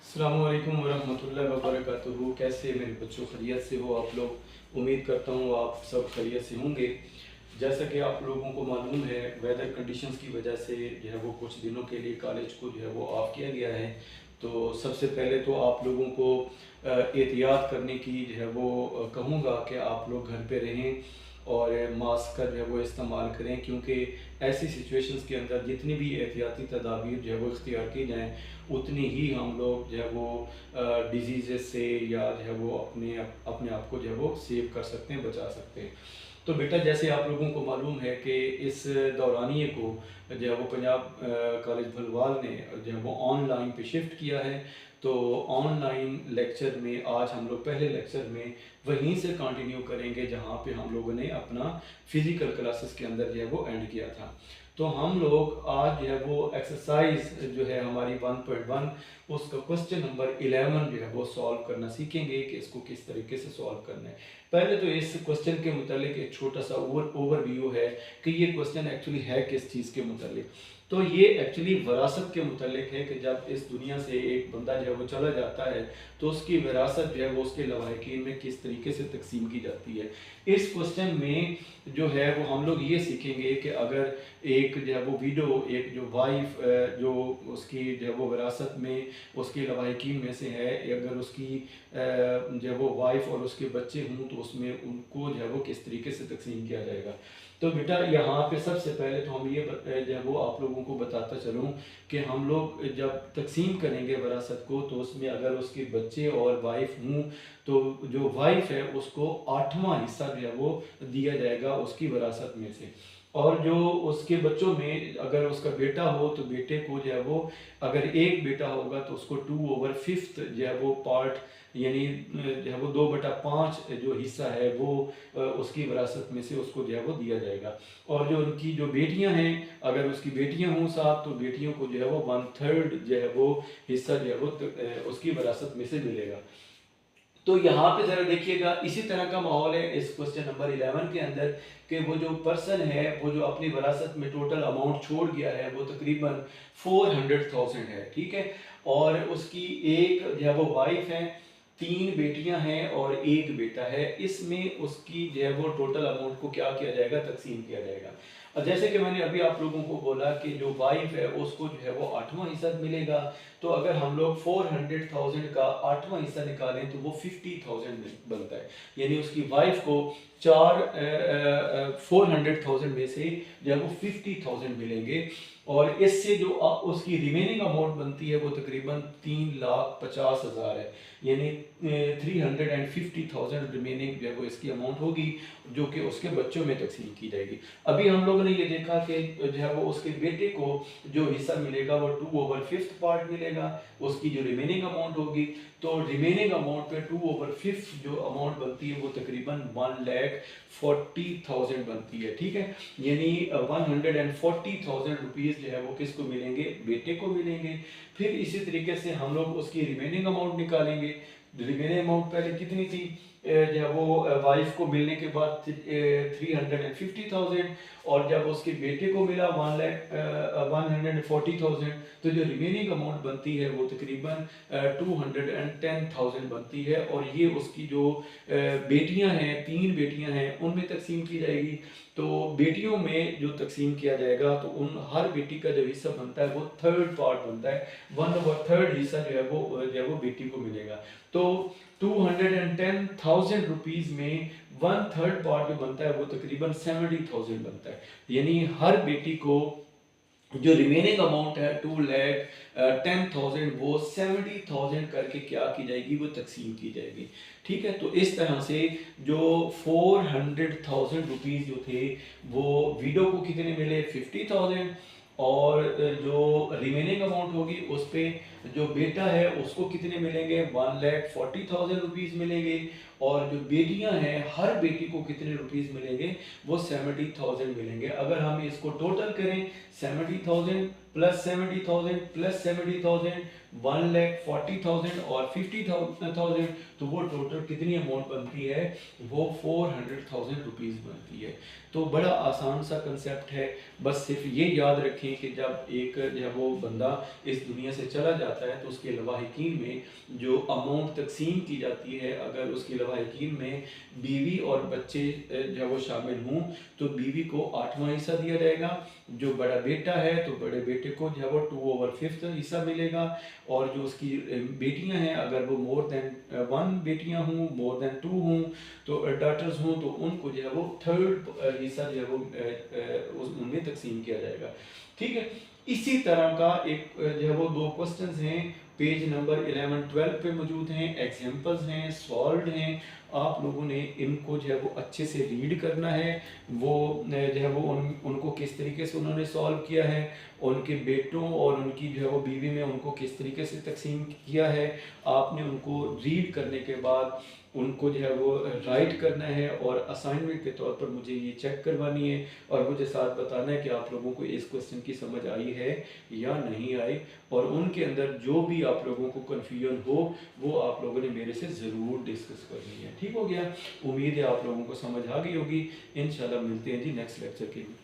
अस्सलामुअलैकुम वरहमतुल्लाहि वबरकातुहू। कैसे मेरे बच्चों, खैरियत से हो आप लोग? उम्मीद करता हूँ आप सब खैरियत से होंगे। जैसा कि आप लोगों को मालूम है, वेदर कंडीशंस की वजह से जो है वो कुछ दिनों के लिए कॉलेज को जो है वो ऑफ किया गया है। तो सबसे पहले तो आप लोगों को एहतियात करने की जो है वो कहूँगा कि आप लोग घर पे रहें और मास्क का जो है वो इस्तेमाल करें, क्योंकि ऐसी सिचुएशंस के अंदर जितनी भी एहतियाती तदाबीर जो है वो इख्तियार की जाएँ, उतनी ही हम लोग जो है वो डिजीज़ से या जो है वो अपने आप को जो है वो सेव कर सकते हैं, बचा सकते हैं। तो बेटा, जैसे आप लोगों को मालूम है कि इस दौरानिए को जो है वो पंजाब कॉलेज भलवाल ने जो है वो ऑनलाइन पे शिफ्ट किया है। तो ऑनलाइन लेक्चर में आज हम लोग पहले लेक्चर में वहीं से कंटिन्यू करेंगे जहाँ पे हम लोगों ने अपना फिज़िकल क्लासेस के अंदर जो है वो एंड किया था। तो हम लोग आज जो है वो एक्सरसाइज जो है हमारी 1.1 उसका क्वेश्चन नंबर 11 जो है वो सॉल्व करना सीखेंगे कि इसको किस तरीके से सॉल्व करना है। पहले तो इस क्वेश्चन के मुतालिक एक छोटा सा ओवरव्यू है कि ये क्वेश्चन एक्चुअली है किस चीज़ के मुतालिक। तो ये एक्चुअली विरासत के मुतालिक है कि जब इस दुनिया से एक बंदा जो है वो चला जाता है तो उसकी विरासत जो है वो उसके लवाहिकीन में किस तरीके से तकसीम की जाती है। इस क्वेश्चन में जो है वो हम लोग ये सीखेंगे कि अगर एक जो है वो विडो, एक जो वाइफ जो उसकी जो है वो विरासत में उसके लवाहिकीन में से है, अगर उसकी जो है वो वाइफ और उसके बच्चे हों तो उसमें उनको जो है वो किस तरीके से तकसीम किया जाएगा। तो बेटा, यहाँ पे सबसे पहले तो हम ये जो है वो आप लोगों को बताता चलूँ कि हम लोग जब तकसीम करेंगे विरासत को तो उसमें अगर उसके बच्चे और वाइफ हों तो जो वाइफ है उसको 8वां हिस्सा जो है वो दिया जाएगा उसकी विरासत में से। और जो उसके बच्चों में अगर उसका बेटा हो तो बेटे को जो है वो, अगर एक बेटा होगा तो उसको 2/5 जो है वो पार्ट, यानी जो है वो 2/5 जो हिस्सा है वो उसकी विरासत में से उसको जो है वो दिया जाएगा। और जो उनकी जो बेटियां हैं, अगर उसकी बेटियां हों साथ तो बेटियों को जो है वो 1/3 जो है वो हिस्सा जो है वो उसकी विरासत में से मिलेगा। तो यहाँ पे ज़रा देखिएगा, इसी तरह का माहौल है इस क्वेश्चन नंबर 11 के अंदर कि वो जो पर्सन है वो जो अपनी विरासत में टोटल अमाउंट छोड़ गया है वो तकरीबन 400,000 है, ठीक है। और उसकी एक जो है वो वाइफ है, 3 बेटियां हैं और एक बेटा है। इसमें उसकी जो है वो टोटल अमाउंट को क्या किया जाएगा, तकसीम किया जाएगा। और जैसे कि मैंने अभी आप लोगों को बोला कि जो वाइफ है उसको जो है वो 8वां हिस्सा मिलेगा। तो अगर हम लोग 400,000 का 8वां हिस्सा निकालें तो वो 50,000 बनता है। यानी उसकी वाइफ को 400,000 में से जो है वो 50,000 मिलेंगे। और इससे जो उसकी रिमेनिंग अमाउंट बनती है वो तकरीबन 3,50,000 है। यानी 350,000 रिमेनिंग जो है वो इसकी अमाउंट होगी जो कि उसके बच्चों में तकसीम की जाएगी। अभी हम लोगों ने ये देखा कि जो है वो उसके बेटे को जो हिस्सा मिलेगा वो 2/5 पार्ट मिलेगा, उसकी जो रिमेनिंग अमाउंट होगी। तो रिमेनिंग अमाउंट पे 2/5 जो अमाउंट बनती है वो तकरीबन 1,40,000 बनती है, ठीक है। यानी 140,000 रुपीज़ जो है वो किसको मिलेंगे, बेटे को मिलेंगे। फिर इसी तरीके से हम लोग उसकी रिमेनिंग अमाउंट निकालेंगे। रिमेनिंग अमाउंट पहले कितनी थी, जो है वो वाइफ को मिलने के बाद 350,000, और जब उसके बेटे को मिला 140,000, तो जो रिमेनिंग अमाउंट बनती है वो तकरीबन 210,000 बनती है। और ये उसकी जो बेटियां हैं, 3 बेटियां हैं, उनमें तकसीम की जाएगी। तो बेटियों में जो तकसीम किया जाएगा तो उन हर बेटी का जो हिस्सा बनता है वो 3rd पार्ट बनता है। 1/3 हिस्सा जो है वो बेटी को मिलेगा। तो 210,000 रुपीज़ में 1/3 पार्ट जो बनता है वो तकरीबन 70,000 बनता है। यानी हर बेटी को जो रिमेनिंग अमाउंट है 2,10,000 वो 70,000 करके क्या की जाएगी, वो तकसीम की जाएगी, ठीक है। तो इस तरह से जो 400,000 रुपीज़ जो थे वो विडो को कितने मिले, 50,000। और जो रिमेनिंग अमाउंट होगी उस पे जो बेटा है उसको कितने मिलेंगे, 1,40,000 रुपीज़ मिलेंगे। और जो बेटियां हैं हर बेटी को कितने रुपीस मिलेंगे, वो 70,000 मिलेंगे। अगर हम इसको टोटल करें 70,000 प्लस 70,000 प्लस 70,000 1,40,000 और 50,000, तो वो टोटल कितनी अमाउंट बनती है, वो 400,000 रुपीज़ बनती है। तो बड़ा आसान सा कंसेप्ट है, बस सिर्फ ये याद रखें कि जब एक जब वो बंदा इस दुनिया से चला जाता है तो उसके लवाहिकीन में जो अमाउंट तकसीम की जाती है, अगर उसके लवाहिकीन में बीवी और बच्चे जब वो शामिल हों तो बीवी को 8वां हिस्सा दिया जाएगा, जो बड़ा बेटा है तो बड़े बेटे को जो है वो 2/5 हिस्सा मिलेगा, और जो उसकी बेटियां हैं अगर वो मोर देन 1 बेटियां हों, मोर देन 2 हों, तो डॉटर्स हों, तो उनको जो है वो 3rd हिस्सा जो है वो उनमें तकसीम किया जाएगा। ठीक है, इसी तरह का एक जो है वो 2 क्वेश्चंस हैं, पेज नंबर 11-12 पे मौजूद हैं, एग्जांपल्स हैं, सॉल्व्ड हैं। आप लोगों ने इनको जो है वो अच्छे से रीड करना है, वो जो है वो उनको किस तरीके से उन्होंने सॉल्व किया है, उनके बेटों और उनकी जो है वो बीवी में उनको किस तरीके से तकसीम किया है, आपने उनको रीड करने के बाद उनको जो है वो राइट करना है और असाइनमेंट के तौर पर मुझे ये चेक करवानी है और मुझे साथ बताना है कि आप लोगों को इस क्वेश्चन की समझ आई है या नहीं आई, और उनके अंदर जो भी आप लोगों को कन्फ्यूजन हो वो आप लोगों ने मेरे से ज़रूर डिस्कस करनी है। ठीक हो गया, उम्मीद है आप लोगों को समझ आ गई होगी। इंशाल्लाह मिलते हैं जी नेक्स्ट लेक्चर के लिए।